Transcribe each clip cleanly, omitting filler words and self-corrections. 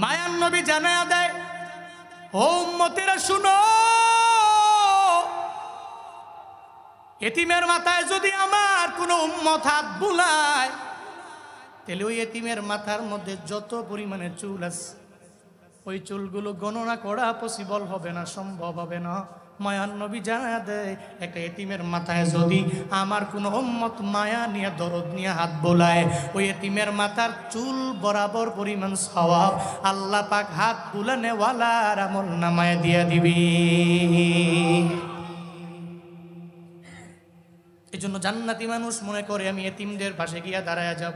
মায়ার নবী জানায়া দেয়, ও উম্মতেরা শুনো, এতিমের মাথায় যদি আমার কোনো উম্মত হাত বুলায়, তাহলে ওই এতিমের মাথার মধ্যে যত পরিমাণে চুল আছে ওই চুলগুলো গণনা করা পসিবল হবে না, সম্ভব হবে না। মায়ার নবী জানা দেয়, একটা এতিমের মাথায় যদি আমার কোনো উম্মত মায়া নিয়ে দরদ নিয়ে হাত বোলায়, ওই এতিমের মাথার চুল বরাবর পরিমাণ সওয়াব আল্লাহ পাক হাত বুলানেওয়ালার আমল নামায় দিয়ে দিবি। এই জন্য জান্নাতি মানুষ মনে করে আমি এতিমদের পাশে গিয়া দাঁড়ায় যাব।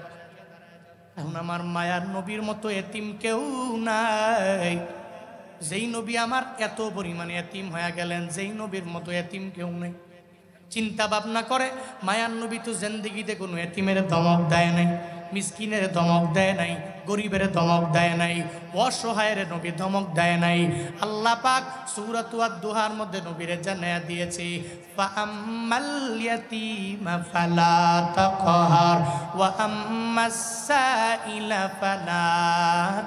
এখন আমার মায়ার নবীর মতো এতিম কেউ নাই। যেই নবী আমার এত পরিমাণে এতিম হয়ে গেলেন, যেই নবীর মতো এতিম কেউ নেই। চিন্তা ভাবনা করে, মায়ার নবী তো জিন্দেগিতে কোনো এতিমের ধমক দেয় নাই, মিসকিনের ধমক দেয় নাই, গরিবের ধমক দেয় নাই, অসহায়ের নবী ধমক দেয় নাই। আল্লাহ পাক সূরাত আদ-দুহার মধ্যে নবীরে জানায়া দিয়েছে, ফাআম্মাল ইয়াতীমা ফালা তাকহার ওয়া আম্মাস সাইলা ফালা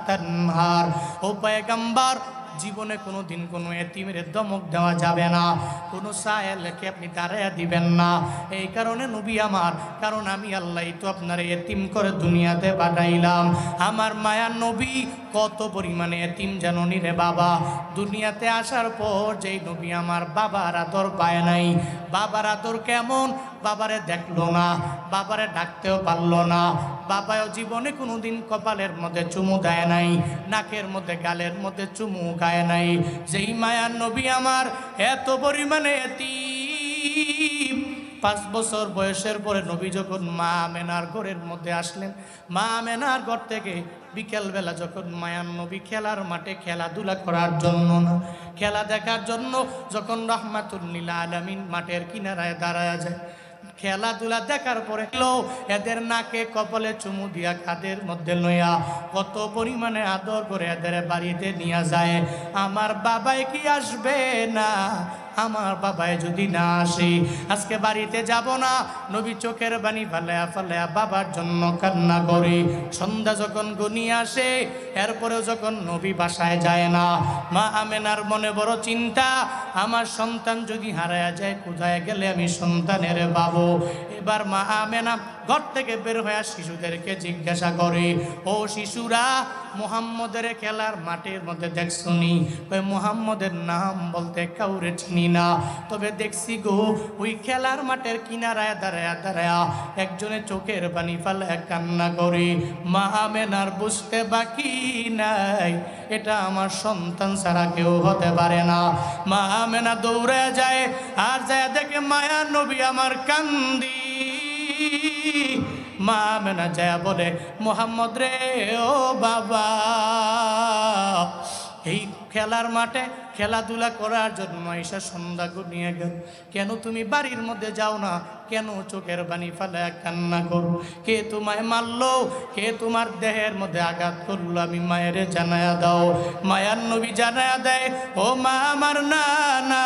তানহার। ও পয়গম্বর, জীবনে কোনো দিন কোনো এতিমের ধমক দেওয়া যাবে না, কোনো সায়েলকে আপনি দাঁড়াইয়া দিবেন না। এই কারণে নবী আমার, কারণ আমি আল্লাহ তো আপনার এতিম করে দুনিয়াতে পাঠাইলাম। আমার মায়ার নবী কত পরিমাণে এতিম জাননি রে বাবা। দুনিয়াতে আসার পর যেই নবী আমার বাবার আদর পায় নাই। বাবার আদর কেমন? বাবারে দেখলো না, বাবারে ডাকতেও পারলো না, বাবাও জীবনে কোনো দিন কপালের মধ্যে চুমু দেয় নাই, নাকের মধ্যে গালের মধ্যে চুমু গায় নাই। যেই মায়ার নবী আমার এত পরিমাণে এতিম, 5 বছর বয়সের পরে নবী যখন মা আমেনার ঘরের মধ্যে আসলেন, মা আমেনার ঘর থেকে বিকেলবেলা যখন মায়ার নবী খেলার মাঠে খেলাধুলা করার জন্য না, খেলা দেখার জন্য যখন রাহমাতুল লিল আলামিন মাঠের কিনারায় দাঁড়ায় যায়, খেলাধুলা দেখার পরে এদের নাকে কপালে চুমু দিয়া কাদের মধ্যে লইয়া কত পরিমাণে আদর করে এদের বাড়িতে নিয়ে যায়। আমার বাবাই কি আসবে না? আমার বাবাই যদি না আসে আজকে বাড়িতে যাব না। নবী চোখের বাণী ফালায়া ফালায়া বাবার জন্য কান্না করে। সন্ধ্যা যখন ঘনিয়ে আসে, এরপরেও যখন নবী বাসায় যায় না, মা আমেনার মনে বড় চিন্তা, আমার সন্তান যদি হারায়া যায়, কোথায় গেলে আমি সন্তানের পাবো। এবার মা আমেনা ঘর থেকে বের হয়ে শিশুদেরকে জিজ্ঞাসা করে, ও শিশুরা, মুহাম্মদের খেলার মাঠের মধ্যে দেখছনি? ওই মুহাম্মদের নাম বলতে কাউরে চিনি না, তবে দেখছি গো ওই খেলার মাঠের কিনারায় দাঁড়ায়া দাঁড়ায়া একজনে চোখের পানি ফালায় কান্না করে। মা আমেনার বুঝতে বাকি নাই, এটা আমার সন্তান ছাড়া কেউ হতে পারে না। মা আমেনা দৌড়ে যায়, আর যায় দেখে মায়ার নবী আমার কান্দি। মা আমেনা যায় বলে, মুহাম্মদ রে, ও বাবা, এই খেলার মাঠে খেলাধুলা করার জন্য এসে সন্ধ্যা ঘনিয়ে গেল, কেন তুমি বাড়ির মধ্যে যাও না? কেন চোখের বাণী ফালায় কান্না করো? কে তোমায় মারলো? কে তোমার দেহের মধ্যে আঘাত করলো? আমি মায়ের জানায়া দাও। মায়ার নবী জানায়া দেয়, ও মা আমার না না,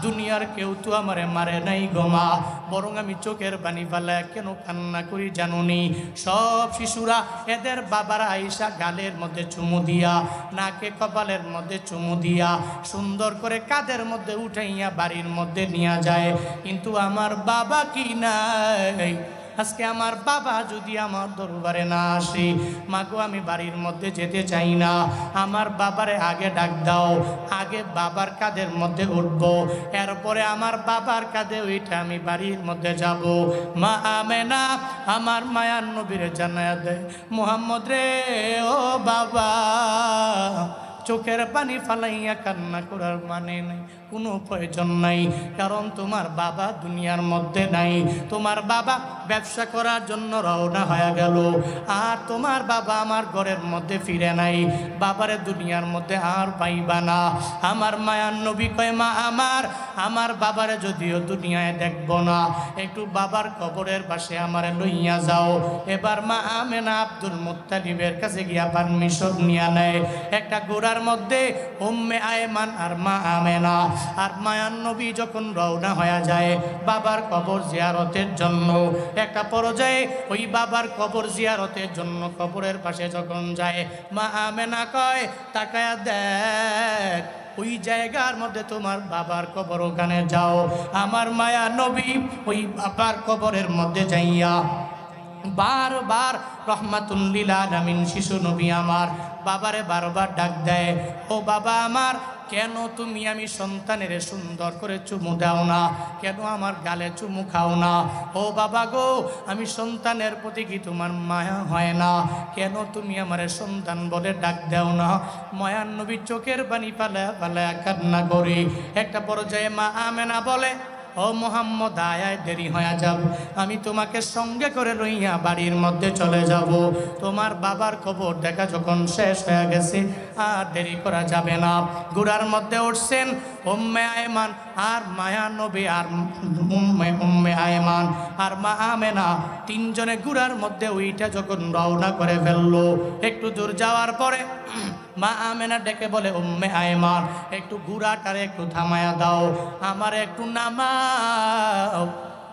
দুনিয়ার কেউ তো আমারে মারে নাই গো মা, বরং আমি চোখের বাণী ফালায় কেন কান্না করি জানুনি? সব শিশুরা এদের বাবারা আইসা গালের মধ্যে চুমু দিয়া, নাকে কপালের মধ্যে চুমু দিয়া, সুন্দর করে কাঁধের মধ্যে উঠাইয়া বাড়ির মধ্যে নিয়ে যায়। কিন্তু আমার বাবা কি নাই? আজকে আমার বাবা যদি আমার দরবারে না আসে, মাগো আমি বাড়ির মধ্যে যেতে চাই না, আমার বাবারে আগে ডাক দাও, আগে বাবার কাঁধের মধ্যে উঠবো, এরপরে আমার বাবার কাঁধে উঠে আমি বাড়ির মধ্যে যাব। মা আমেনা আমার মায়ার নবীরে জানায়া দেয়, মুহাম্মদ রে, ও বাবা, চোখের পানি ফালাইয়া কান্না করার মানে নাই, কোনো প্রয়োজন নাই, কারণ তোমার বাবা দুনিয়ার মধ্যে নাই। তোমার বাবা ব্যবসা করার জন্য রওনা হয়ে গেল, আর তোমার বাবা আমার ঘরের মধ্যে ফিরে নাই, বাবারে দুনিয়ার মধ্যে আর পাইবা না। আমার মায়ার নবী কয়, মা আমার বাবারে যদিও দুনিয়ায় দেখব না, একটু বাবার কবরের পাশে আমারে লইয়া যাও। এবার মা আমেনা আব্দুল মুত্তালিবের কাছে গিয়া পারমিশন নিয়ে নেয়, একটা ঘোড়া গুড়ার মধ্যে উম্মে আয়মান আর মা আমেনা আর মায়ান নবী যখন রওনা হয়ে যায় বাবার কবর জিয়ারতের জন্য, একটা পর্যায়ে ওই বাবার কবর জিয়ারতের জন্য কবরের পাশে যখন যায়, মা আমেনা কয় তাকায়া দেখ ওই জায়গার মধ্যে তোমার বাবার কবর, ওখানে যাও। আমার মায়া নবী ওই বাবার কবরের মধ্যে যাইয়া বারবার রহমাতুল লিল আলামিন শিশু নবী আমার বাবারে বারবার ডাক দেয়, ও বাবা আমার, কেন তুমি আমি সন্তানের সুন্দর করে চুমু দাও না? কেন আমার গালে চুমু খাও না? ও বাবা গো, আমি সন্তানের প্রতি কি তোমার মায়া হয় না? কেন তুমি আমার সন্তান বলে ডাক দেও না? মায়ার নবী চোখের পানি পালা পালা কান্না করি। একটা পর্যায়ে মা আমেনা বলে, ও মোহাম্মদ, আয় দেরি হয়ে যাব, আমি তোমাকে সঙ্গে করে লইয়া বাড়ির মধ্যে চলে যাব। তোমার বাবার কবর দেখা যখন শেষ হয়ে গেছে আর দেরি করা যাবে না। গুড়ার মধ্যে উঠছেন উম্মে আয়মান আর মায়া নবী আর উম্মে আয়মান আর মা আমেনা, তিনজনে গুড়ার মধ্যে ওইটা যখন রওনা করে ফেললো, একটু দূর যাওয়ার পরে মা আমেনা ডেকে বলে, উম্মে আয়মান, একটু গুড়াটারে একটু থামায়া দাও, আমার একটু নামাও,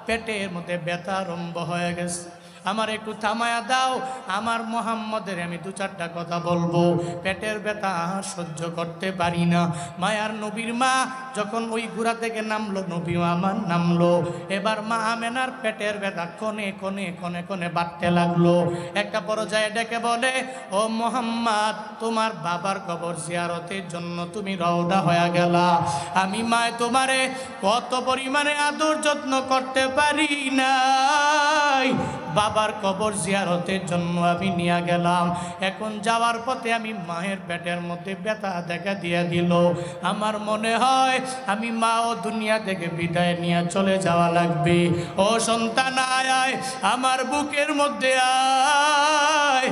পেটের মধ্যে ব্যথা আরম্ভ হয়ে গেছে, আমার একটু থামায়া দাও, আমার মোহাম্মদের আমি দু চারটা কথা বলবো, পেটের ব্যথা সহ্য করতে পারি না। মায়ার নবীর মা যখন ওই গুড়া থেকে নামলো, নবী আমার নামলো, এবার মা আমেনার পেটের ব্যথা কনে কনে কনে কনে বাড়তে লাগলো। একটা পর্যায়ে ডেকে বলে, ও মোহাম্মদ, তোমার বাবার কবর জিয়ারতের জন্য তুমি রওনা হয়ে গেলা, আমি মায় তোমারে কত পরিমাণে আদর যত্ন করতে পারি নাই, বাবার কবর জিয়ারতের জন্য আমি নিয়ে গেলাম, এখন যাওয়ার পথে আমি মায়ের পেটের মধ্যে ব্যথা দেখা দিয়ে দিল, আমার মনে হয় আমি মা ও দুনিয়া থেকে বিদায় নিয়ে চলে যাওয়া লাগবে। ও সন্তান, আয় আমার বুকের মধ্যে আয়,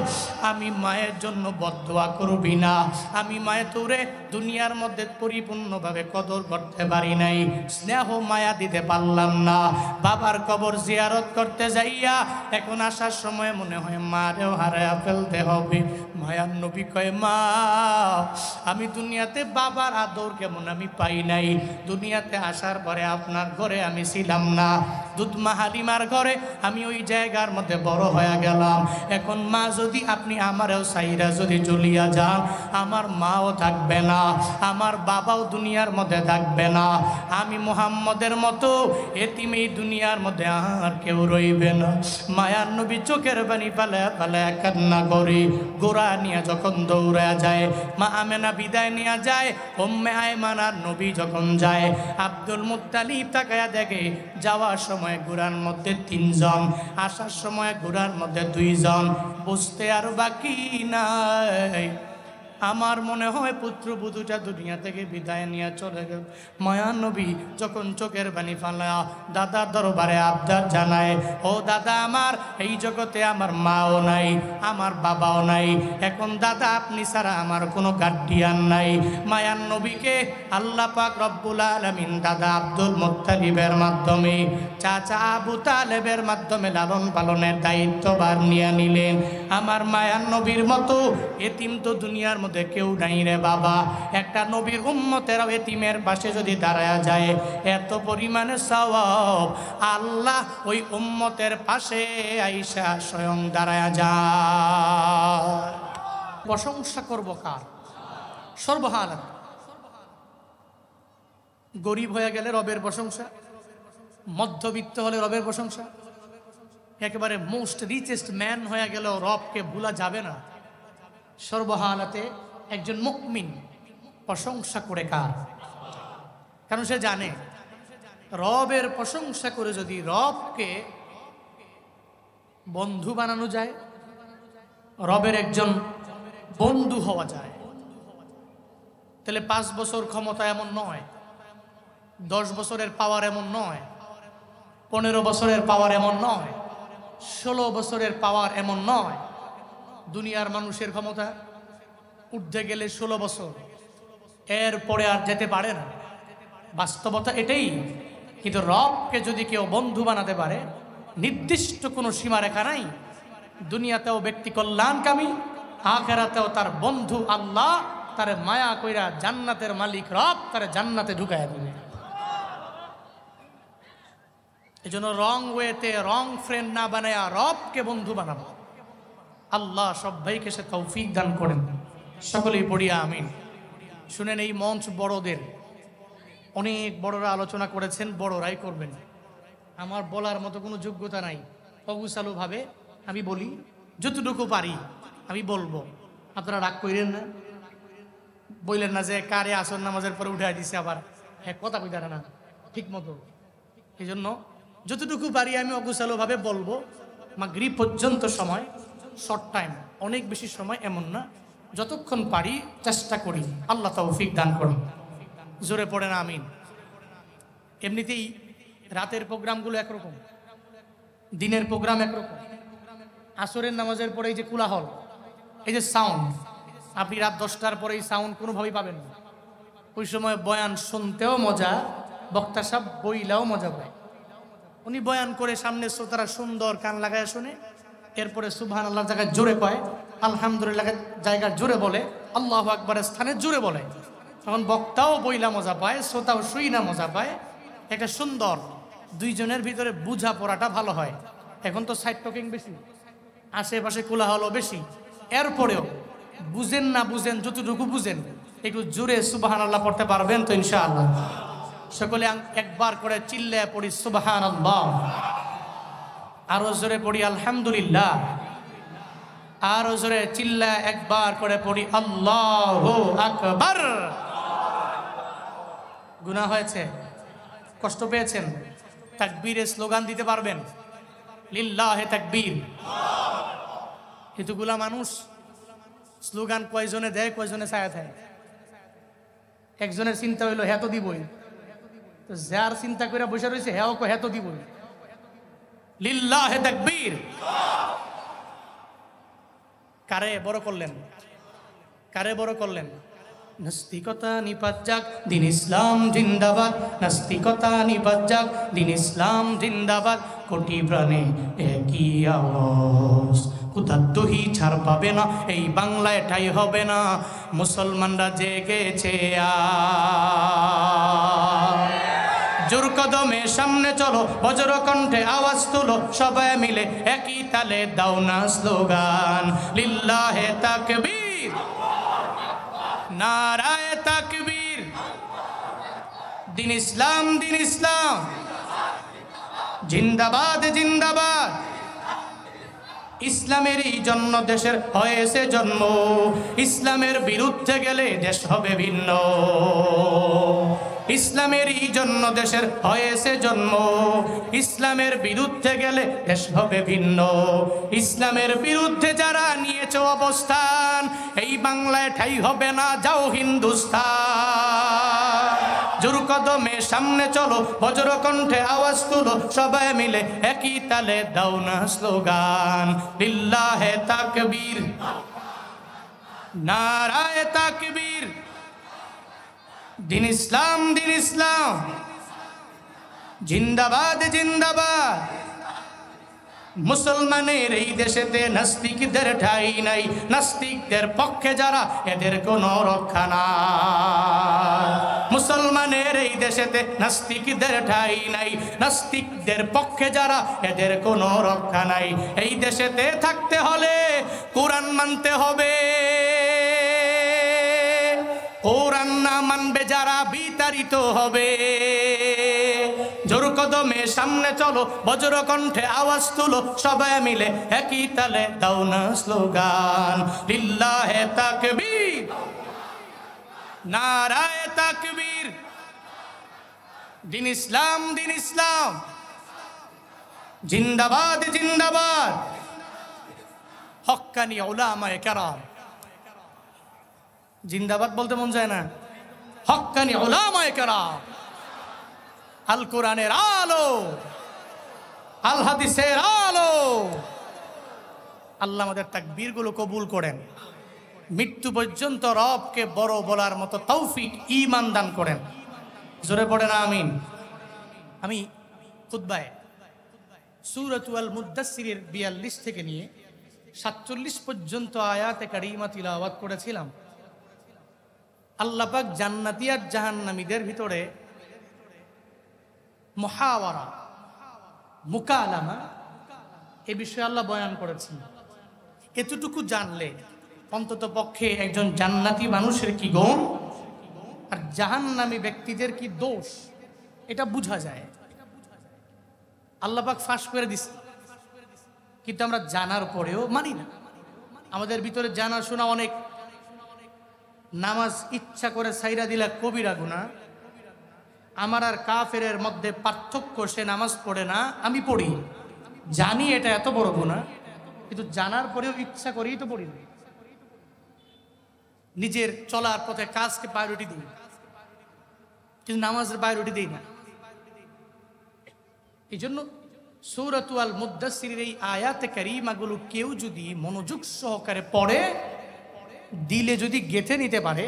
আমি মায়ের জন্য বদদোয়া করবি না, আমি মায়ের তোরে দুনিয়ার মধ্যে পরিপূর্ণভাবে কদর করতে পারি নাই, স্নেহ মায়া দিতে পারলাম না, বাবার কবর জিয়ারত করতে যাইয়া এখন আসার সময় মনে হয় মারেও হারায়া ফেলতে হবে। মায়ার নবী কয়, মা, আমি দুনিয়াতে বাবার আদর কেমন আমি পাই নাই, দুনিয়াতে আসার পরে আপনার ঘরে আমি ছিলাম না, দুধমা হালিমার ঘরে আমি ওই জায়গার মধ্যে বড় হয়ে গেলাম, এখন মা যদি আপনি আমারও সাইরা যদি জ্বলিয়া যান, আমার মাও থাকবে না, আমার বাবাও দুনিয়ার মধ্যে থাকবে না, আমি মুহাম্মদের মতো এতিম এই দুনিয়ার মধ্যে আর কেউ রইবে না। মায়ার নবী চোখের পানি পালা পালা কান্না করে গোড়া নিয়ে যখন দৌড়া যায়, মা আমেনা বিদায় নিয়ে যায়, উম্মে আয়মান আর নবী যখন যায়, আব্দুল মুত্তালিব তাকায়া দেখে যাওয়ার সময় গোড়ার মধ্যে 3 জন, আসার সময় গোড়ার মধ্যে 2 জন, বুঝতে আর বাকি নাই। আমার মনে হয় পুত্রবধূটা দুনিয়া থেকে বিদায় নিয়ে চলে গেল। মায়া নবী যখন চোখের পানি ফালা দাদার দরবারে আবদার জানায়, ও দাদা আমার, এই জগতে আমার মাও নাই, আমার বাবাও নাই, এখন দাদা আপনি ছাড়া আমার কোনো গার্ডিয়ান নাই। মায়ার নবীকে আল্লাহ পাক রব্বুল আলামিন দাদা আব্দুল মুত্তালিবের মাধ্যমে, চাচা আবু তালেবের মাধ্যমে লালন পালনের দায়িত্বভার নিয়ে নিলেন। আমার মায়ার নবীর মতো এতিম তো দুনিয়ার মধ্যে কেউ নাই রে বাবা। একটা নবীর উম্মতেরাও এতিমের পাশে যদি দাঁড়ায়া যায়, এত পরিমাণে সওয়াব আল্লাহ ওই উম্মতের পাশে আইসা স্বয়ং দাঁড়ায়া যায়। প্রশংসা করব কার? সর্বহালাত। গরিব হয়ে গেলে রবের প্রশংসা, মধ্যবিত্ত হলে রবের প্রশংসা, একেবারে মোস্ট রিচেস্ট ম্যান হয়ে গেলেও রবকে ভুলা যাবে না। সর্বহালাতে একজন মুমিন প্রশংসা করে কার? কারণ সে জানে রবের প্রশংসা করে যদি রবকে বন্ধু বানানো যায়, রবের একজন বন্ধু হওয়া যায়, তাহলে 5 বছর ক্ষমতা এমন নয়, 10 বছরের পাওয়ার এমন নয়, 15 বছরের পাওয়ার এমন নয়, 16 বছরের পাওয়ার এমন নয়। দুনিয়ার মানুষের ক্ষমতা উঠতে গেলে 16 বছর, এরপরে আর যেতে পারে না, বাস্তবতা এটাই। কিন্তু রবকে যদি কেউ বন্ধু বানাতে পারে, নির্দিষ্ট কোনো সীমারেখা নাই, দুনিয়াতেও ব্যক্তি কল্যাণকামী, আখিরাতেও তার বন্ধু আল্লাহ তারে মায়া কইরা জান্নাতের মালিক রব তারে জান্নাতে ঢুকাইয়া দিবে। এই জন্য রং ওয়েতে রং ফ্রেন্ড না বানায়া রবকে বন্ধু বানাবো। আল্লাহ সবাইকে সে তৌফিক দান করেন, সকলেই পড়িয়া আমিন। শুনেন, এই মঞ্চ বড়দের, অনেক বড়রা আলোচনা করেছেন, বড়রাই করবেন। আমার বলার মতো কোনো যোগ্যতা নাই, অগুছালুভাবে আমি বলি, যতটুকু পারি আমি বলবো। আপনারা রাগ কইলেন না, বললেন না যে কারে আসর নামাজের পরে উঠে দিছে আবার হ্যাঁ কথা কই দাঁড়া না ঠিক মতো। এই জন্য যতটুকু পারি আমি অগুছালুভাবে বলবো। মাগরিব পর্যন্ত সময়, শর্ট টাইম, অনেক বেশি সময় এমন না, যতক্ষণ পারি চেষ্টা করি। আল্লাহ তৌফিক দান করুন, জোরে পড়েন আমিন। এমনিতেই রাতের প্রোগ্রামগুলো একরকম, দিনের প্রোগ্রাম একরকম। আসরের নামাজের পরে এই যে কোলাহল, এই যে সাউন্ড, আপনি রাত 10টার পরে এই সাউন্ড কোনোভাবেই পাবেন না। ওই সময় বয়ান শুনতেও মজা, বক্তা সাহেব বইলাও মজা পায়। উনি বয়ান করে সামনে শ্রোতারা সুন্দর কান লাগায় শুনে, এরপরে সুবহানাল্লাহ জায়গায় জোরে কয়, আলহামদুলিল্লাহ জায়গায় জোরে বলে, আল্লাহু আকবারের স্থানে জোরে বলে। তখন বক্তাও বইলা মজা পায়, শ্রোতাও শুই না মজা পায়। একটা সুন্দর, দুইজনের ভিতরে বুঝা পড়াটা ভালো হয়। এখন তো সাইড টকিং বেশি, আশেপাশে কোলাহলও বেশি। এরপরেও বুঝেন না বুঝেন, যতটুকু বুঝেন একটু জোরে সুবহানাল্লাহ পড়তে পারবেন তো ইনশাআল্লাহ? সকলে একবার করে চিল্লায় পড়ি সুবহানাল্লাহ, আরো জোরে পড়ি আলহামদুলিল্লাহ, আরো জোরে চিল্লায় একবার করে পড়ি আল্লাহু আকবার। গুনাহ হয়েছে, কষ্ট পেয়েছেন, তাকবীরের স্লোগান দিতে পারবেন, লিল্লাহে তাকবীর। এতগুলা মানুষ স্লোগান কয়জনে দেয়, কয়জনে ছায়া থাকে? একজনের চিন্তা হইলো হ্যাঁ তো দিবই, তো যার চিন্তা করে বসে রয়েছে হ্যাঁ হ্যাঁ তো দিবই। লিল্লাহে তাকবীর। কারে বড় করলেন, কারে বড় করলেন? নাস্তিকতা নিপাত যাক, দিন ইসলাম জিন্দাবাদ। নাস্তিকতা নিপাত যাক, দিন ইসলাম জিন্দাবাদ। কোটি প্রাণে একই আওয়াজ, উদাত্তহি ছাড় পাবে না, এই বাংলায় ঠাই হবে না। মুসলমানরা জেগেছে জোর কদমে সামনে চলো, বজ্র কণ্ঠে আওয়াজ তুলো, সবাই মিলে একই তালে দাও না স্লোগান, লিল্লাহে তাকবীর, নারায়ে তাকবীর। দিন ইসলাম, দিন ইসলাম জিন্দাবাদ, জিন্দাবাদ। ইসলামেরই জন্য দেশের হয়েছে জন্ম, ইসলামের বিরুদ্ধে গেলে দেশ হবে ভিন্ন। ইসলামেরই জন্য দেশের হয়েছে জন্ম, ইসলামের বিরুদ্ধে গেলে দেশ হবে ভিন্ন। ইসলামের বিরুদ্ধে যারা নিয়েছে অবস্থান, এই বাংলায় ঠাই হবে না, যাও হিন্দুস্তান। জোর কদমে সামনে চলো, বজ্র কণ্ঠে আওয়াজ তুলো, সবাই মিলে একই তালে দাও না স্লোগান, লিল্লাহে তাকবীর, নারায়ে তাকবীর। দিন ইসলাম, দিন ইসলাম জিন্দাবাদ, জিন্দাবাদ। মুসলমানের এই দেশেতে নাস্তিকদের ঠাঁই নাই, নাস্তিকদের পক্ষে যারা এদের কোনো রক্ষা নাই। মুসলমানের এই দেশেতে নাস্তিকদের ঠাঁই নাই, নাস্তিকদের পক্ষে যারা এদের কোনো রক্ষা নাই। এই দেশেতে থাকতে হলে কোরআন মানতে হবে, কোরআন না মানবে যারা বিতাড়িত হবে। জোর কদমে সামনে চলো, বজ্র কণ্ঠে আওয়াজ তুলো, সবাই মিলে একই তালে দাও না স্লোগান, লিল্লাহে তাকবীর, নারায়ে তাকবীর। দিন ইসলাম, দিন ইসলাম জিন্দাবাদ, জিন্দাবাদ। হক্কানি উলামায়ে কেরাম জিন্দাবাদ বলতে মন যায় না? হক্কানি উলামায়ে কেরাম, আল কোরআনের আলো, আল হাদিসের আলো। আল্লাহ আমাদের তাকবীরগুলো কবুল করেন, মৃত্যু পর্যন্ত রবকে বড় বলার মতো তৌফিক ঈমান দান করেন। জোরে পড়েন আমিন। আমি খুতবায় সূরাতুল মুদ্দাসসিরের 42 থেকে নিয়ে 47 পর্যন্ত আয়াতে কারিমা তিলাওয়াত করেছিলাম। আল্লাহ পাক জান্নাতি আর জাহান্নামীদের ভিতরে মুহাওয়ারা, মুকালামা, এ বিষয়ে আল্লাহ বয়ান করেছেন। এতটুকু জানলে অন্তত পক্ষে একজন জান্নাতি মানুষের কি গুণ আর জাহান্নামী ব্যক্তিদের কি দোষ এটা বোঝা যায়। আল্লাহ পাক ফাঁস করে দিছে, কিন্তু আমরা জানার পরেও মানি না। আমাদের ভিতরে জানা শোনা অনেক। নামাজ ইচ্ছা করে সাইরা দিলা কবিরা গুনাহ। আমার আর কাফেরের মধ্যে পার্থক্য, সে নামাজ পড়ে না, আমি পড়ি, জানি এটা এত বড় গুনাহ, কিন্তু জানার পরেও ইচ্ছা করেই তো পড়ি না। নিজের চলার পথে কাজকে প্রায়োরিটি দিই, কিন্তু নামাজের প্রায়োরিটি দিই না। এই জন্য সূরাতুল আল মুদ্দাসসিরের এই আয়াতে কারিমাগুলো কেউ যদি মনোযোগ সহকারে পড়ে, দিলে যদি গেঁথে নিতে পারে,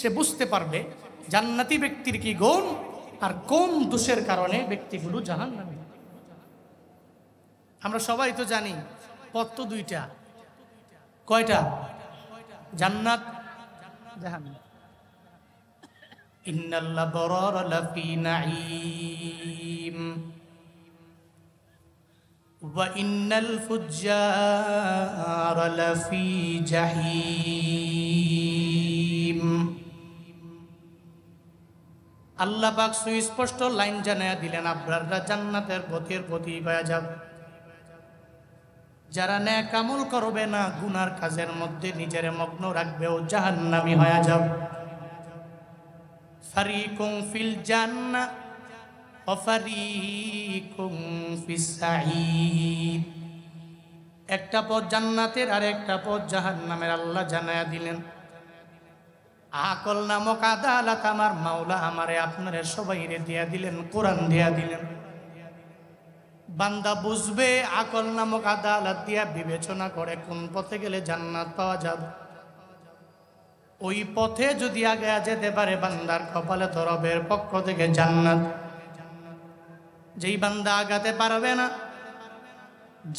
সে বুঝতে পারবে জান্নাতি ব্যক্তির কি গুণ আর কোন দোষের কারণে ব্যক্তিগুলো জাহান্নামী। আমরা সবাই তো জানি পথ তো দুইটা। কয়টা? জান্নাত, জাহান্নাম। ইন্নাল আবরারা লাফি নাঈম ওয়া ইন্নাল ফুজ্জারা লাফি জাহিম। আল্লাহ পাক সুস্পষ্ট লাইন জানায়া দিলেন, আবরাররা জান্নাতের পথের পথই হয়ে যাবে। যারা নেক আমল করবে না, গুনার কাজের মধ্যে নিজের মগ্ন রাখবে, ও জাহান্নামী হয়ে যাবে। ফারিকুম ফিল জান্নাহ ওয়া ফারিকুম ফিস সাঈদ। একটা পথ জান্নাতের আর একটা পথ জাহান্নামের আল্লাহ জানায়া দিলেন। আকল নামক আদালত আমার মাওলা আমারে আপনারে সবাইরে দিয়া দিলেন, কোরআন দিয়া দিলেন। বান্দা বুঝবে, আকল নামক আদালত দিয়া বিবেচনা করে কোন পথে গেলে জান্নাত পাওয়া যাবে। ওই পথে যদি আগে যেতে পারে, বান্দার কপালে তো রবের পক্ষ থেকে জান্নাত। যেই বান্দা আগাতে পারবে না,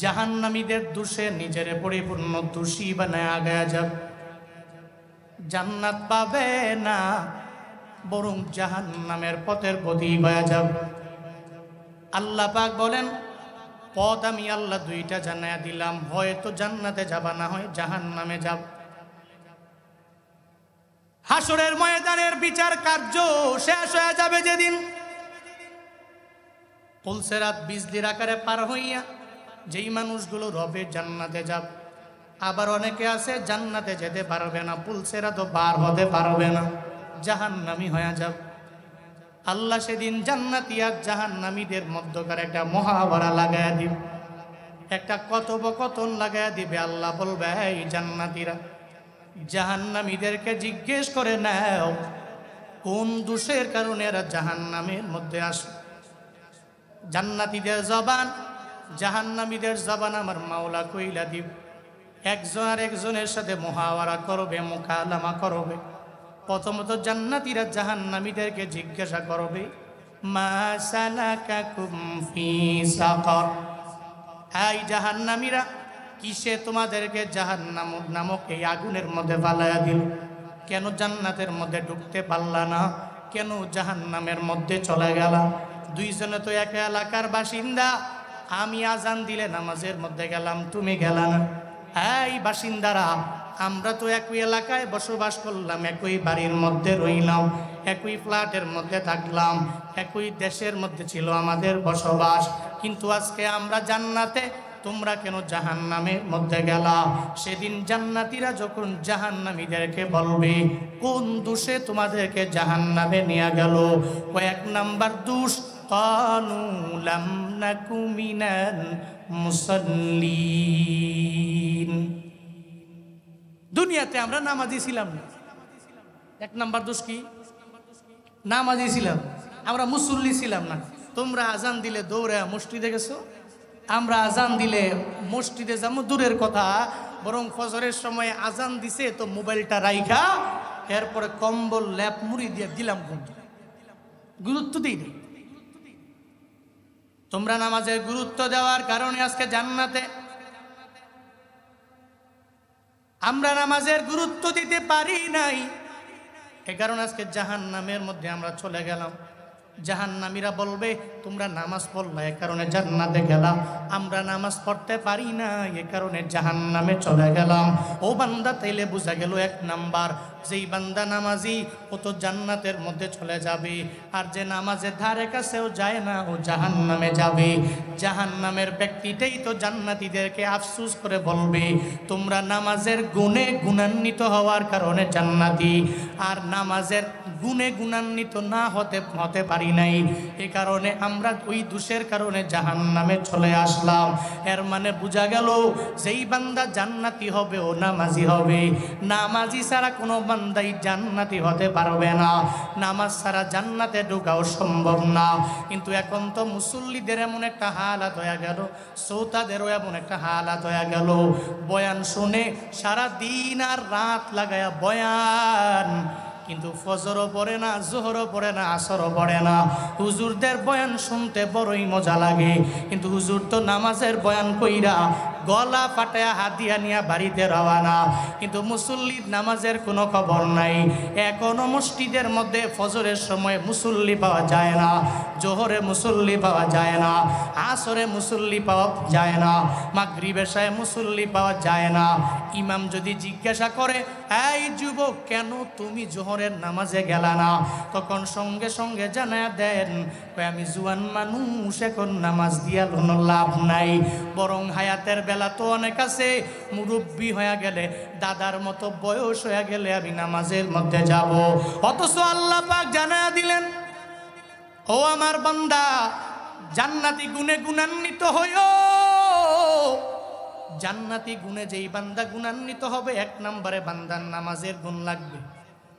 জাহান্নামীদের দোষে নিজের পরিপূর্ণ দোষী বানায় আগায় যাবে, জান্নাত পাবে না, বরং জাহান্নামের পথের পথই হয়ে যাবে। আল্লাহ পাক বলেন, পথ আমি আল্লাহ দুইটা জানায়া দিলাম, হয়তো জান্নাতে যাবা, না হয় জাহান্নামে যাব। হাসরের ময়দানের বিচার কার্য শেষ হয়ে যাবে যেদিন, পুলসেরাত বিজলির আকারে পার হইয়া যেই মানুষগুলো রবের জান্নাতে যাবে। আবার অনেকে আছে জান্নাতে যেতে পারবে না, পুলসেরাতও পার হতে পারবে না, জাহান্নামী হয়ে যাবে। আল্লাহ সেদিন জান্নাতি আর জাহান্নামীদের মধ্যকার একটা মহাভারা লাগায়া দিবে, একটা কথোপকথন লাগায়া দিবে। আল্লাহ বলবে, এই জান্নাতীরা জাহান্নামীদেরকে জিজ্ঞেস করে নাও, কোন দোষের কারণে এরা জাহান্নামের মধ্যে আসে। জান্নাতীদের জবান, জাহান্নামীদের জবান আমার মাওলা কইলা দিব। একজন আর একজনের সাথে মুহাওয়ারা করবে, মুকালামা করবে। প্রথমত জান্নাতীরা জাহান্নামীদেরকে জিজ্ঞাসা করবে, মা সালাকাকুম ফি সাকার। এই জাহান্নামীরা, কিসে তোমাদেরকে জাহান্নাম নামক এই আগুনের মধ্যে ফালায়া দিল? কেন জান্নাতের মধ্যে ঢুকতে পারলা না? কেন জাহান্নামের মধ্যে চলে গেলা? দুইজনে তো এক এলাকার বাসিন্দা। আমি আজান দিলে নামাজের মধ্যে গেলাম, তুমি গেলা না। এই বাসিন্দারা, আমরা তো একই এলাকায় বসবাস করলাম, একই বাড়ির মধ্যে রইলাম, একই ফ্ল্যাটের মধ্যে থাকলাম, একই দেশের মধ্যে ছিল আমাদের বসবাস, কিন্তু আজকে আমরা জান্নাতে, তোমরা কেন জাহান্নামের মধ্যে গেলা? সেদিন জান্নাতীরা যখন জাহান্নামীদেরকে বলবে, কোন দোষে তোমাদেরকে জাহান্নামে নিয়ে গেল? কয়েক নাম্বার দোষ, কালু লাম নাকু মিনাল মুসাল্লিন। দুনিয়াতে আমরা নামাজি ছিলাম না। এক নাম্বার দোষ কি? নামাজি ছিলাম, আমরা মুসল্লি ছিলাম না। তোমরা আজান দিলে দৌড়ে মসজিদে গেছো, আমরা আজান দিলে মসজিদে যাবো দূরের কথা, বরং ফজরের সময় আজান দিছে তো মোবাইলটা রাইখা এরপরে কম্বল ল্যাপ মুড়ি দিয়ে দিলাম, গুরুত্ব দিই নি। তোমরা নামাজের গুরুত্ব দেওয়ার কারণে আজকে জান্নাতে। আমরা নামাজের গুরুত্ব দিতে পারি নাই, এ কারণে আজকে জাহান্নামের মধ্যে আমরা চলে গেলাম। জাহান্নামীরা বলবে তোমরা নামাজ পড়লা এ কারণে জান্নাতে গেলাম, আমরা নামাজ পড়তে পারি না এ কারণে জাহান্নামে চলে গেলাম। ও বান্দা, তাইলে বোঝা গেল এক নাম্বার, যেই বান্দা নামাজি ও তো জান্নাতের মধ্যে চলে যাবে, আর যে নামাজের ধারে কাছেও যায় না ও জাহান্নামে যাবে। জাহান্নামের ব্যক্তিটাই তো জান্নাতীদেরকে আফসোস করে বলবে তোমরা নামাজের গুণে গুণান্বিত হওয়ার কারণে জান্নাতি, আর নামাজের গুণে গুণান্বিত না হতে পারি নাই, এ কারণে আমরা ওই দোষের কারণে জাহান্নামে চলে আসলাম। এর মানে বোঝা গেল যেই বান্দা জান্নাতি হবে ও নামাজি হবে, নামাজি ছাড়া কোনো বান্দাই জান্নাতি হতে পারবে না, নামাজ ছাড়া জান্নাতে ঢোকাও সম্ভব না। কিন্তু এখন তো মুসল্লিদের এমন একটা হালাত হয়ে গেল, শ্রোতাদেরও এমন একটা হালাত হয়ে গেল, বয়ান শুনে সারা দিন আর রাত লাগায়া বয়ান, কিন্তু ফজরও পড়ে না, জোহরও পড়ে না, আসরও পড়ে না। হুজুরদের বয়ান শুনতে বড়ই মজা লাগে, কিন্তু হুজুর তো নামাজের বয়ান কইরা গলা ফাটায়া হাতিয়া নিয়া বাড়িতে রওয়ানা, কিন্তু মুসল্লির নামাজের কোনো খবর নাই। এখনো মসজিদের মধ্যে ফজরের সময় মুসল্লি পাওয়া যায় না, জোহরে মুসল্লি পাওয়া যায় না, আসরে মুসল্লি পাওয়া যায় না, মাগরিব এশায় মুসল্লি পাওয়া যায় না। ইমাম যদি জিজ্ঞাসা করে এই যুবক কেন তুমি জোহরের নামাজে গেলা না, তখন সঙ্গে সঙ্গে জানায়া দেন আমি জুয়ান মানুষ, এখন নামাজ দিয়া কোনো লাভ নাই, বরং হায়াতের বেলা তো অনেক আছে, মুরব্বী হয়ে গেলে দাদার মতো বয়স হয়ে গেলে আমি নামাজের মধ্যে যাব। অথচ আল্লাহ পাক জানায়া দিলেন ও আমার বান্দা জান্নাতি গুণে গুণান্বিত হইও। জান্নাতি গুণে যেই বান্দা গুণান্বিত হবে, এক নম্বরে বান্দার নামাজের গুণ লাগবে।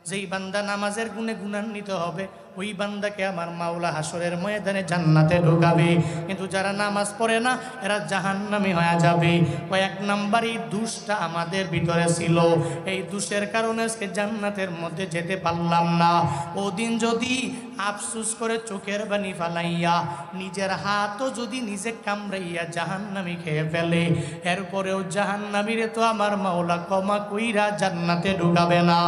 যেই বান্দা নামাজের গুণে গুণান্বিত হবে ওই বান্দাকে আমার মাওলা হাসরের ময়দানে জান্নাতে ঢোকাবে। কিন্তু যারা নামাজ পড়ে না এরা জাহান্নামী হয়ে যাবে। এক নাম্বারই দুষ্টা আমাদের ভিতরে ছিল, এই দুষের কারণে আজকে জান্নাতের মধ্যে যেতে পারলাম না। ওদিন যদি আফসুস করে চোখের বানি ফালাইয়া নিজের হাতও যদি নিজে কামড়াইয়া জাহান্নামী খেয়ে ফেলে, এরপরেও জাহান্নামীরে তো আমার মাওলা ক্ষমা কইরা জান্নাতে ঢোকাবে না।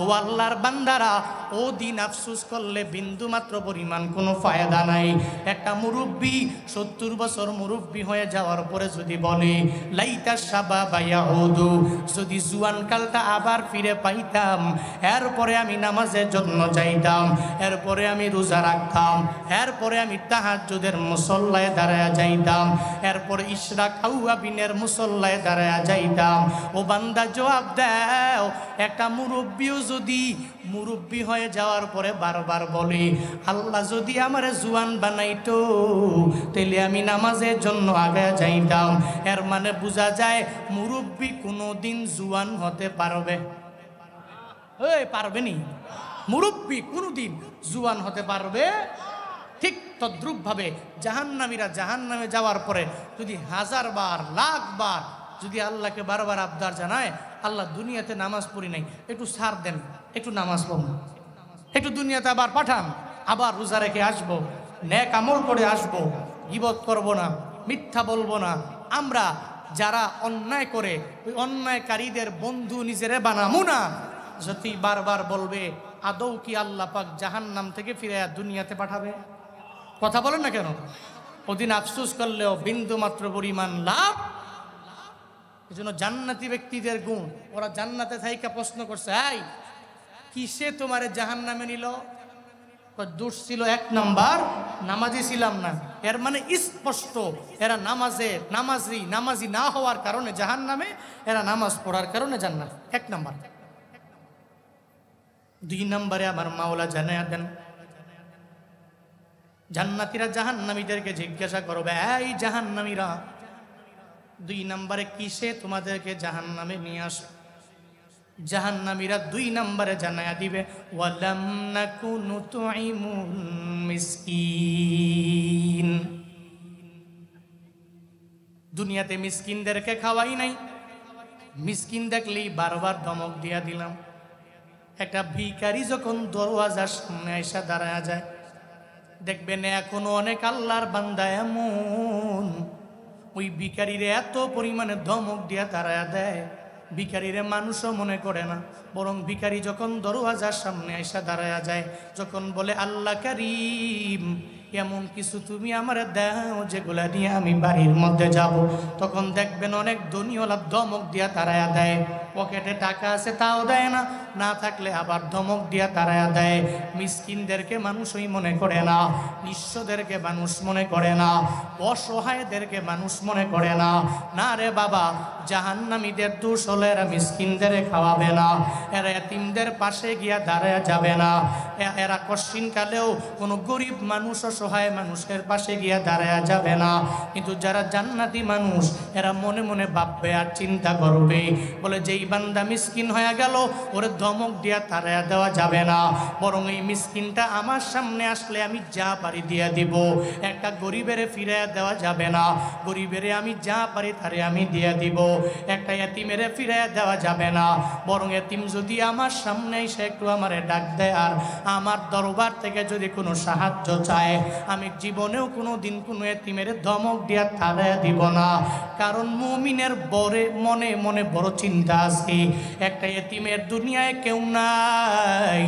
ও আল্লাহর বান্দারা, ও দিন আফসুস করলে বিন্দু মাত্র পরিমাণ কোনো ফায়দা নাই। একটা মুরব্বী 70 বছর মুরব্বী হয়ে যাওয়ার পরে যদি বলে লাইতা শাবাবা ইয়াউদু, যদি জুয়ান কালটা আবার ফিরে পাইতাম, এরপরে আমি নামাজের জন্য যাইতাম, এরপরে আমি রোজা রাখতাম, এরপরে আমি তাহাজ্জুদের মুসল্লায় দাঁড়ায়া যাইতাম, এরপরে ইশরাক আউয়াবিনের মুসল্লায় দাঁড়ায়া যাইতাম। ও বান্দা জবাব দাও, একটা মুরব্বীও যদি মুরব্বী হয়ে যাওয়ার পরে বারবার বলে আল্লাহ যদি আমারে জুয়ান বানাইতো তাহলে আমি নামাজের জন্য আগে যাইতাম, এর মানে বোঝা যায় মুরব্বী কোনোদিন জুয়ান হতে পারবে? পারবেনি। মুরব্বী কোনোদিন জুয়ান হতে পারবে? ঠিক তদ্রুপ ভাবে জাহান্নামীরা জাহান্নামে যাওয়ার পরে যদি 1000 বার 1,00,000 বার যদি আল্লাহকে বারবার আবদার জানায়, আল্লাহ দুনিয়াতে নামাজ পড়ি নাই, একটু ছাড় দেন, একটু নামাজ পড়ব, একটু দুনিয়াতে আবার পাঠান, আবার রোজা রেখে আসবো, নেক আমল করে আসবো, গীবত করব না, মিথ্যা বলবো না। আমরা যারা অন্যায় করে ওই অন্যায়কারীদের বন্ধু নিজেরে বানামু না, যদি বারবার বলবে আদৌ কি আল্লাহ পাক জাহান্নাম থেকে ফিরে দুনিয়াতে পাঠাবে? কথা বলেন না কেন? ওদিন আফসোস করলেও বিন্দু মাত্র পরিমাণ লাভ। এই জন্য জান্নাতি ব্যক্তিদের গুণ, ওরা জান্নাতে থাইকা প্রশ্ন করছে এই কিসে তোমারে জাহান্নামে নিল? দোষ ছিল 1 নাম্বার নামাজি ছিলাম না। এর মানে স্পষ্ট এরা নামাজি না হওয়ার কারণে জাহান্নামে, এরা নামাজ পড়ার কারণে জান্নাত। 1 নাম্বার। 2 নম্বরে আমার মাওলা জানায়া দেন জান্নাতীরা জাহান্নামীদেরকে জিজ্ঞাসা করবে এই জাহান্নামীরা 2 নম্বরে কিসে তোমাদেরকে জাহান্নামে নিয়ে আস? জাহান্নামীরা 2 নম্বরে জানায়া দিবে ওয়ালাম নাকুনু তুইমুন মিসকিন, দুনিয়াতে মিসকিনদেরকে খাওয়াই নাই। মিসকিন দেখলেই বারবার ধমক দিয়া দিলাম। একটা ভিখারি যখন দরওয়াজার সামনে এসে দাঁড়ায় যায়, দেখবেন এখনো অনেক আল্লাহর বান্দা এমন ওই ভিখারিরে এত পরিমাণে ধমক দিয়া দাঁড়ায় দেয়, ভিখারিরে মানুষও মনে করে না, বরং ভিখারি যখন দরওয়াজার সামনে এসে দাঁড়ায়া যায়, যখন বলে আল্লাহ কারীম এমন কিছু তুমি আমার দাও যেগুলা নিয়ে আমি বাড়ির মধ্যে যাব, তখন দেখবেন অনেক ধনীওয়ালা ধমক দিয়া তারায়া দেয়। পকেটে টাকা আছে তাও দেয় না, না থাকলে আবার ধমক দিয়া তারায়া দেয়। মিসকিনদেরকে মানুষই মনে করে না, নিঃস্বদেরকে মানুষ মনে করে না, অসহায়দেরকে মানুষ মনে করে না। না রে বাবা, জাহান্নামীদের দোষ হলে এরা মিসকিনদের খাওয়াবে না, এরা এতিমদের পাশে গিয়া দাঁড়ায় যাবে না, এরা কশ্চিনকালেও কোনো গরিব মানুষ অসহায় মানুষের পাশে গিয়া দাঁড়ায় যাবে না। কিন্তু যারা জান্নাতি মানুষ এরা মনে মনে ভাববে আর চিন্তা করবে, বলে যেই বান্দা মিসকিন হয়ে গেল ওরে ধমক দিয়া তাড়ায়া দেওয়া যাবে না, বরং এই মিসকিনটা আমার সামনে আসলে আমি যা পারি দিয়া দিব। একটা গরিবের ফিরাইয়া দেওয়া যাবে না, গরিবের আমি যা পারি তারে আমি দিয়া দিব। একটা এতিমের ফিরাইয়া দেওয়া যাবে না, বরং এতিম যদি আমার সামনে এসে একটু আমারে ডাক দেয় আর আমার দরবার থেকে যদি কোনো সাহায্য চায়, আমি জীবনেও কোনো দিন কোনো এতিমের ধমক দিয়া তাড়ায়া দিব না। কারণ মুমিনের বরে মনে মনে বড় চিন্তা আছে, একটা এতিমের দুনিয়ায় কেউ নাই,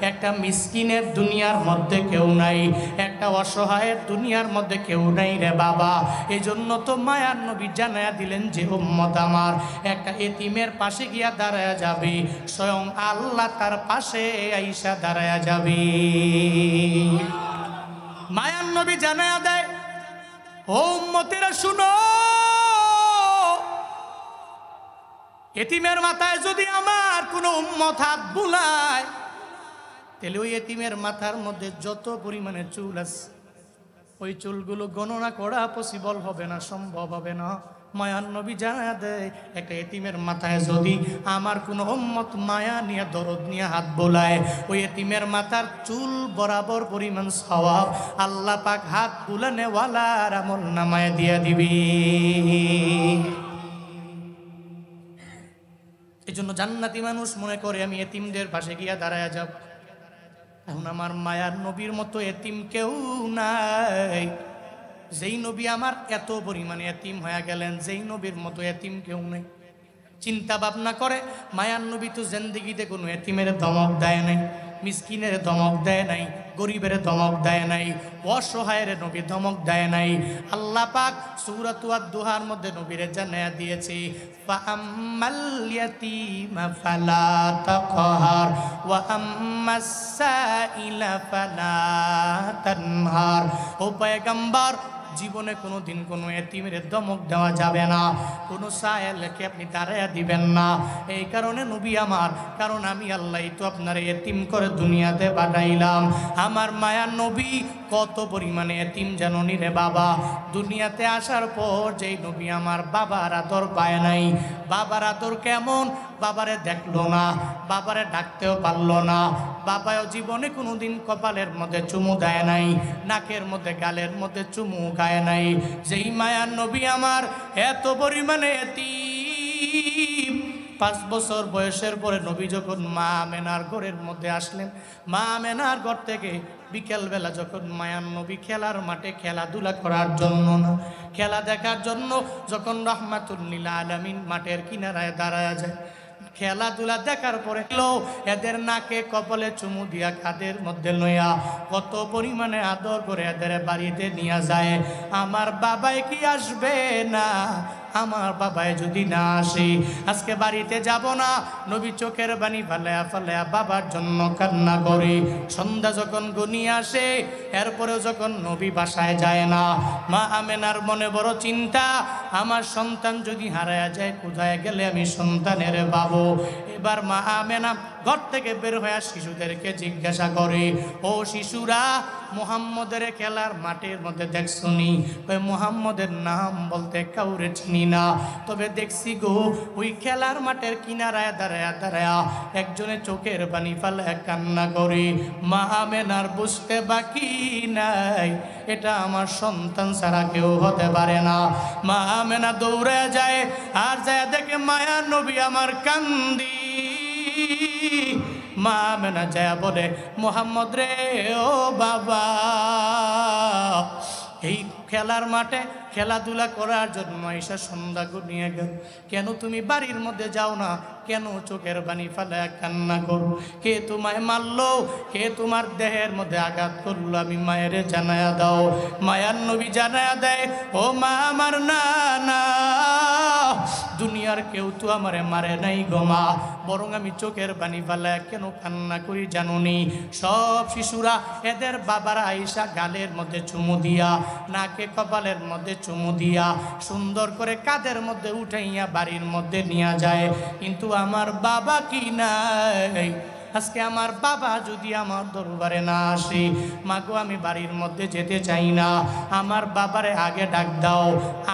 একটা মিসকিনের দুনিয়ার মধ্যে কেউ নাই, একটা অসহায়ের দুনিয়ার মধ্যে কেউ নাই রে বাবা। এই জন্য তো মায়ার নবী জানায়া দিলেন যে উম্মত আমার একটা এতিমের পাশে গিয়া দাঁড়ায়া যাবে, স্বয়ং আল্লাহ তার পাশে আইসা দাঁড়ায়া যাবে। মায়ার নবী জানায়া দেয়, ও উম্মতেরা শুনো, এতিমের মাথায় যদি আমার কোনো উম্মত হাত বুলায়, তাহলে ওই এতিমের মাথার মধ্যে যত পরিমাণে চুল আছে ওই চুলগুলো গণনা করা পসিবল হবে না, সম্ভব হবে না। মায়ার নবী জানা দেয়, একটা এতিমের মাথায় যদি আমার কোনো উম্মত মায়া নিয়ে দরদ নিয়ে হাত বোলায়, ওই এতিমের মাথার চুল বরাবর পরিমাণ সওয়াব আল্লাহ পাক হাত বুলানে ওয়ালার আমল নামায় দিয়ে দিবি। এই জন্য জান্নাতি মানুষ মনে করে আমি এতিমদের পাশে গিয়া দাঁড়ায়া যাব। এখন আমার মায়ার নবীর মতো এতিম কেউ নাই। যেই নবী আমার এত পরিমাণে এতিম হয়ে গেলেন, যেই নবীর মতো এতিম কেউ নেই। চিন্তা ভাবনা করে, মায়ার নবী তো জিন্দেগিতে কোনো এতিমের ধমক দেয় নাই, মিসকিনের ধমক দেয় নাই, গরিবের ধমক দেয় নাই, অসহায়ের নবী ধমক দেয় নাই। আল্লাহ পাক সূরাত আদ-দুহার মধ্যে নবীরে জানায়া দিয়েছে, ফাআম্মাল ইয়াতীমা ফালা তাকহার ওয়া আম্মাস সাইলা ফালা তানহার। ও পয়গম্বর, জীবনে কোনো দিন কোনো এতিমের ধমক দেওয়া যাবে না, কোনো সায়েলকে আপনি দাঁড়াইয়া দিবেন না। এই কারণে নবী আমার, কারণ আমি আল্লাহ তো আপনার এতিম করে দুনিয়াতে পাঠাইলাম। আমার মায়ার নবী কত পরিমাণে এতিম জাননি রে বাবা। দুনিয়াতে আসার পর যেই নবী আমার বাবার আদর পায় নাই, বাবার আদর কেমন, বাবারে দেখলো না, বাবারে ডাকতেও পারলো না, বাবাও জীবনে কোনোদিন কপালের মধ্যে চুমু দেয় নাই, নাকের মধ্যে গালের মধ্যে চুমু খায় নাই। যেই মায়ার নবী আমার এত পরিমাণে এতিম, 5 বছর বয়সের পরে নবী যখন মা আমেনার ঘরের মধ্যে আসলেন, মা আমেনার ঘর থেকে বিকেলবেলা যখন মায়ার নবী খেলার মাঠে খেলাধুলা করার জন্য না, খেলা দেখার জন্য যখন রাহমাতুল লিল আলামিন মাঠের কিনারায় দাঁড়ায় যায়, খেলাধুলা দেখার পরে এদের নাকে কপালে চুমু দিয়া কাদের মধ্যে লইয়া কত পরিমাণে আদর করে এদের বাড়িতে নিয়ে যায়। আমার বাবাই কি আসবে না? আমার বাবাই যদি না আসে আজকে বাড়িতে যাব না। নবী চোখের বাণী ফালায়া ফালায়া বাবার জন্য কান্না করে। সন্ধ্যা যখন ঘনিয়ে আসে, এরপরেও যখন নবী বাসায় যায় না, মা আমেনার মনে বড় চিন্তা, আমার সন্তান যদি হারায়া যায়, কোথায় গেলে আমি সন্তানের পাবো। এবার মা আমেনা ঘর থেকে বের হয়ে শিশুদেরকে জিজ্ঞাসা করে, ও শিশুরা, মুহাম্মদের খেলার মাঠের মধ্যে দেখছনি? ওই মুহাম্মদের নাম বলতে কাউরে চিনি না, তবে দেখছি গো ওই খেলার মাঠের কিনারায় দাঁড়ায়া দাঁড়ায়া একজনে চোখের পানি ফালায় কান্না করে। মা আমেনার বুঝতে বাকি নাই, এটা আমার সন্তান ছাড়া কেউ হতে পারে না। মা আমেনা দৌড়ে যায়, আর যায় দেখে মায়া নবী আমার কান্দি। মা আমেনা যায় বলে, মুহাম্মদ রে, ও বাবা, এই খেলার মাঠে খেলাধুলা করার জন্য এসে সন্ধ্যা ঘনিয়ে গেল। কেন তুমি বাড়ির মধ্যে যাও না? কেন চোখের পানি ফেলে কান্না করো? কে তোমায় মারলো? কে তোমার দেহের মধ্যে আঘাত করলো? আমি মায়ের জানায়া দাও। মায়ার নবী জানায়া দেয়, ও মা আমার না না, দুনিয়ার কেউ তো আমারে মারে নাই গো মা, বরং আমি চোখের পানি ফেলে কেন কান্না করি জানুনি? সব শিশুরা এদের বাবারা আইসা গালের মধ্যে চুমু দিয়া, নাকে কপালের মধ্যে চুমু দিয়া, সুন্দর করে কাঁধের মধ্যে উঠাইয়া বাড়ির মধ্যে নিয়ে যায়। কিন্তু আমার বাবা কি নাই? আজকে আমার বাবা যদি আমার দরবারে না আসে, মাগো আমি বাড়ির মধ্যে যেতে চাই না, আমার বাবারে আগে ডাক দাও,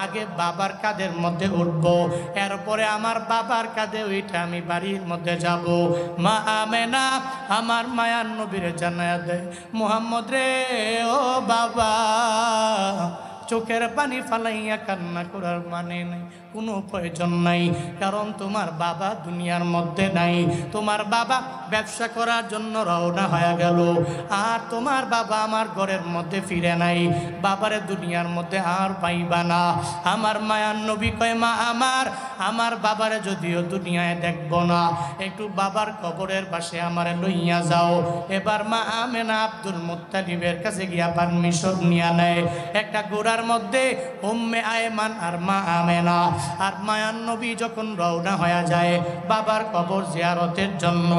আগে বাবার কাঁধের মধ্যে উঠবো, এরপরে আমার বাবার কাঁধে ওইটা আমি বাড়ির মধ্যে যাব। মা আমেনা আমার মায়ার নবীরে জানায়া দেয়, মুহাম্মদ রে ও বাবা, চোখের পানি ফালাইয়া কান্না করার মানে নাই, কোনো প্রয়োজন নাই, কারণ তোমার বাবা দুনিয়ার মধ্যে নাই। তোমার বাবা ব্যবসা করার জন্য রওনা হয়ে গেল, আর তোমার বাবা আমার ঘরের মধ্যে ফিরে নাই, বাবারে দুনিয়ার মধ্যে আর পাইবা না। আমার মায়ার নবী কয়, মা আমার বাবারে যদিও দুনিয়ায় দেখব না, একটু বাবার কবরের পাশে আমারে লইয়া যাও। এবার মা আমেনা আব্দুল মুত্তালিবের কাছে গিয়া পারমিশন নিয়ে নেয়। একটা গোড়ার মধ্যে উম্মে আয়মান আর মা আমেনা আর মায়ার নবী যখন রওনা হয়ে যায় বাবার কবর জিয়ারতের জন্য,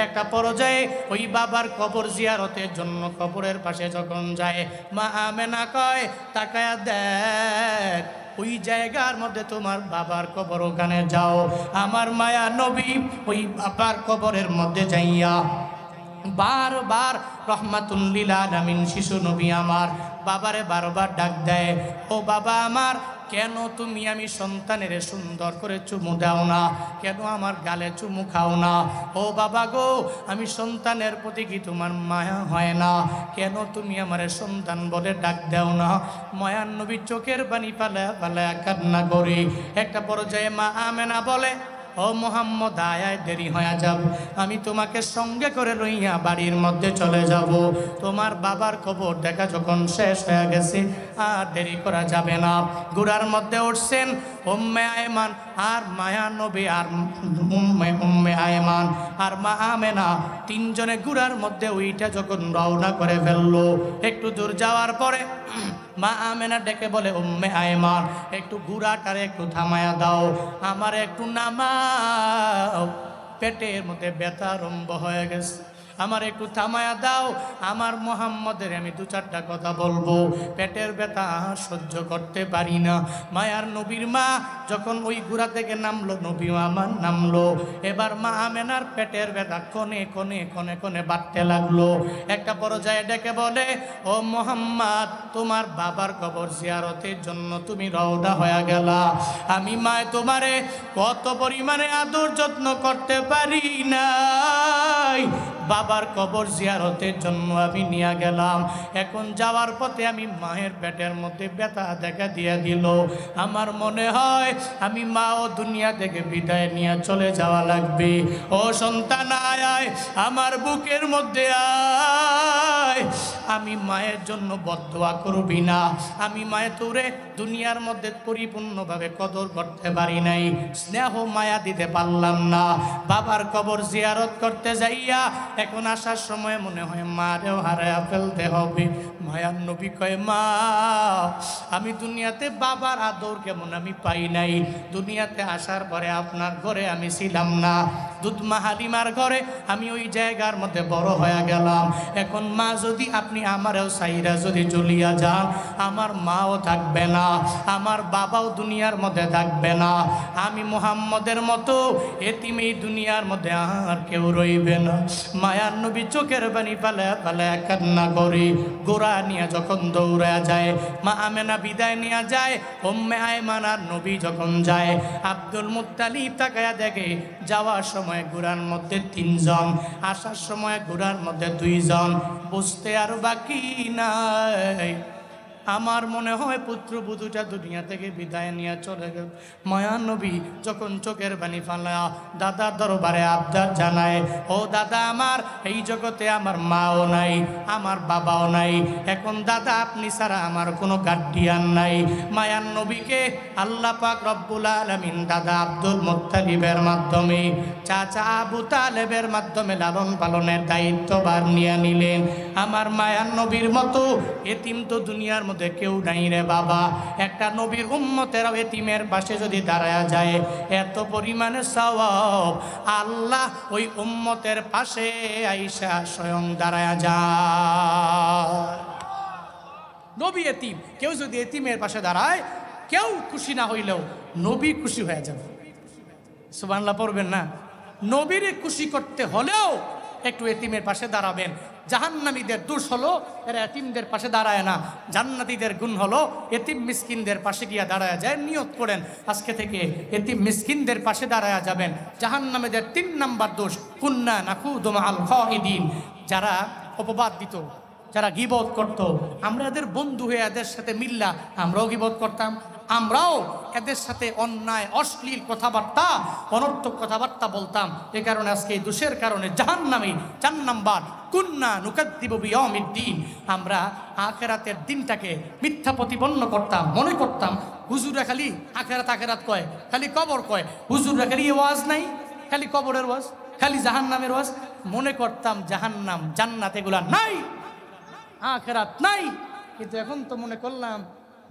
একটা পর্যায়ে ওই বাবার কবর জিয়ারতের জন্য কবরের পাশে যখন যায়, মা আমেনা কয়, তাকায়া দেখ ওই জায়গার মধ্যে তোমার বাবার কবর, ওখানে যাও। আমার মায়া নবী ওই বাবার কবরের মধ্যে যাইয়া বারবার রহমাতুল লিল আলামিন শিশু নবী আমার বাবারে বারবার ডাক দেয়, ও বাবা আমার, কেন তুমি আমি সন্তানের সুন্দর করে চুমু দাও না? কেন আমার গালে চুমু খাও না? ও বাবা গো, আমি সন্তানের প্রতি কি তোমার মায়া হয় না? কেন তুমি আমার সন্তান বলে ডাক দাও না? মায়ার নবী চোখের পানি পালায়া পালায়া কান্না করি। একটা পর্যায়ে মা আমেনা বলে, ও মোহাম্মদ, আয় দেরি হয়ে যাব, আমি তোমাকে সঙ্গে করে লইয়া বাড়ির মধ্যে চলে যাব। তোমার বাবার কবর দেখা যখন শেষ হয়ে গেছে, আর দেরি করা যাবে না। গুড়ার মধ্যে উঠছেন উম্মে আয়মান আর মায়া নবী আর উম্মে আয়মান আর মা আমেনা, তিনজনে গুড়ার মধ্যে ওইটা যখন রওনা করে ফেললো, একটু দূর যাওয়ার পরে মা আমেনা ডেকে বলে, উম্মে আয়মান, একটু গুড়াটারে একটু থামায়া দাও, আমার একটু নামাও, পেটের মধ্যে ব্যথা আরম্ভ হয়ে গেছে, আমার একটু থামায়া দাও, আমার মোহাম্মদের আমি দু চারটা কথা বলবো, পেটের ব্যথা সহ্য করতে পারি না। মায়ার নবীর মা যখন ওই গুড়া থেকে নামলো, নবী আমার নামলো, এবার মা আমেনার পেটের ব্যথা কনে কনে কনে কনে বাড়তে লাগলো। একটা পর্যায়ে ডেকে বলে, ও মোহাম্মদ, তোমার বাবার কবর জিয়ারতের জন্য তুমি রওনা হয়ে গেলা, আমি মায় তোমারে কত পরিমাণে আদর যত্ন করতে পারি নাই, বাবার কবর জিয়ারতের জন্য আমি নিয়ে গেলাম, এখন যাওয়ার পথে আমি মায়ের পেটের মধ্যে ব্যথা দেখা দিয়ে দিল, আমার মনে হয় আমি মা ও দুনিয়া থেকে বিদায় নিয়ে চলে যাওয়া লাগবে। ও সন্তান, আয় আমার বুকের মধ্যে আয়, আমি মায়ের জন্য বদদোয়া করবি না, আমি মায়ের তোরে দুনিয়ার মধ্যে পরিপূর্ণভাবে কদর করতে পারি নাই, স্নেহ মায়া দিতে পারলাম না, বাবার কবর জিয়ারত করতে যাইয়া এখন আসার সময় মনে হয় মারেও হারায়া ফেলতে হবে। মায়ার নবী কয়, মা, আমি দুনিয়াতে বাবার আদর কেমন আমি পাই নাই, দুনিয়াতে আসার পরে আপনার ঘরে আমি ছিলাম না, দুধমা হালিমার ঘরে আমি ওই জায়গার মধ্যে বড় হয়ে গেলাম, এখন মা যদি আপনি আমারও সাইরা যদি জ্বলিয়া যান, আমার মাও থাকবে না, আমার বাবাও দুনিয়ার মধ্যে থাকবে না, আমি মুহাম্মদের মতো এতিম এই দুনিয়ার মধ্যে আর কেউ রইবে না। মায়ার নবী চোখের পানি পালায়া পালায়া কান্না করে গোড়া নিয়ে যখন দৌড়া যায়, মা আমেনা বিদায় নিয়ে যায়, উম্মে আয়মান আর নবী যখন যায়, আব্দুল মুত্তালিব তাকায়া দেখে যাওয়ার সময় গোড়ার মধ্যে 3 জন, আসার সময় গোড়ার মধ্যে 2 জন, বুঝতে আর বাকি নাই আমার মনে হয় পুত্রবধূটা দুনিয়া থেকে বিদায় নিয়ে চলে গেল। মায়া নবী যখন চোখের পানি ফালা দাদার দরবারে আবদার জানায়, ও দাদা আমার এই জগতে আমার মাও নাই, আমার বাবাও নাই, এখন দাদা আপনি ছাড়া আমার কোনো গার্ডিয়ান নাই। মায়ার নবীকে আল্লাহ পাক রব্বুল আলামিন দাদা আব্দুল মুত্তালিবের মাধ্যমে, চাচা আবু তালেবের মাধ্যমে লালন পালনের দায়িত্বভার নিয়ে নিলেন। আমার মায়ার নবীর মতো এতিম তো দুনিয়ার মধ্যে কেউ নাই রে বাবা। একটা নবীর উম্মতেরাও এতিমের পাশে যদি দাঁড়ায়া যায়, এত পরিমাণে সওয়াব আল্লাহ ওই উম্মতের পাশে আইসা স্বয়ং দাঁড়ায়া যায়। নবী এতিম, কেউ যদি এতিমের পাশে দাঁড়ায়, কেউ খুশি না হইলেও নবী খুশি হয়ে যাবে। সুবহানাল্লাহ পড়বেন না? নবীরে খুশি করতে হলেও একটু এতিমের পাশে দাঁড়াবেন। জাহান্নামীদের দোষ হলো এরা এতিমদের পাশে দাঁড়ায় না, জান্নাতীদের গুণ হলো এতিম মিসকিনদের পাশে গিয়া দাঁড়ায় যায়। নিয়ত করেন আজকে থেকে এতিম মিসকিনদের পাশে দাঁড়ায় যাবেন। জাহান্নামীদের ৩ নাম্বার দোষ, কুন্না নাকুদু মাআল খাইদিন, যারা অপবাদ দিত, যারা গীবত করত, আমরা এদের বন্ধু হয়ে এদের সাথে মিল্লা আমরাও গীবত করতাম, আমরাও এদের সাথে অন্যায় অশ্লীল কথাবার্তা অনর্থক কথাবার্তা বলতাম। এ কারণে আজকে এই দোষের কারণে জাহান্নামী ৪ নাম্বার, কুন্না নুকাদ্দিবু বিয়াউমিদ্দিন, আমরা আখিরাতের দিনটাকে মিথ্যা প্রতিপন্ন করতাম। মনে করতাম হুজুরা খালি আখিরাত আখিরাত কয়, খালি কবর কয়, হুজুরা খালি ওয়াজ নাই, খালি কবরের ওয়াজ, খালি জাহান্নামের ওয়াজ। মনে করতাম জাহান্নাম জান্নাত এগুলা নাই, আখিরাত নাই। কিন্তু এখন তো মনে করলাম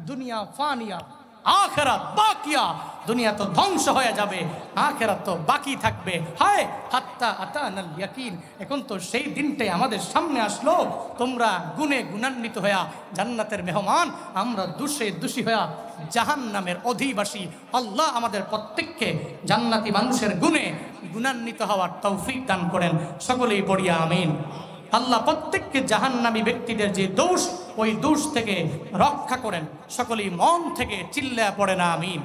দুনিয়া ফানিয়া, আখিরাত বাকিয়া। দুনিয়া তো ধ্বংস হয়ে যাবে, আখিরাত তো বাকি থাকবে। হায় হাত্তা আতানাল ইয়াকিন, এখন তো সেই দিনটাই আমাদের সামনে আসলো। তোমরা গুণে গুণান্বিত হইয়া জান্নাতের মেহমান, আমরা দোষে দোষী হইয়া জাহান্নামের অধিবাসী। আল্লাহ আমাদের প্রত্যেককে জান্নাতি মানুষের গুণে গুণান্বিত হওয়ার তৌফিক দান করেন। সকলেই পড়িয়া আমিন। আল্লাহ প্রত্যেককে জাহান্নামী ব্যক্তিদের যে দোষ, ওই দোষ থেকে রক্ষা করেন। সকলেই মন থেকে চিল্লায়া পড়ে না আমিন।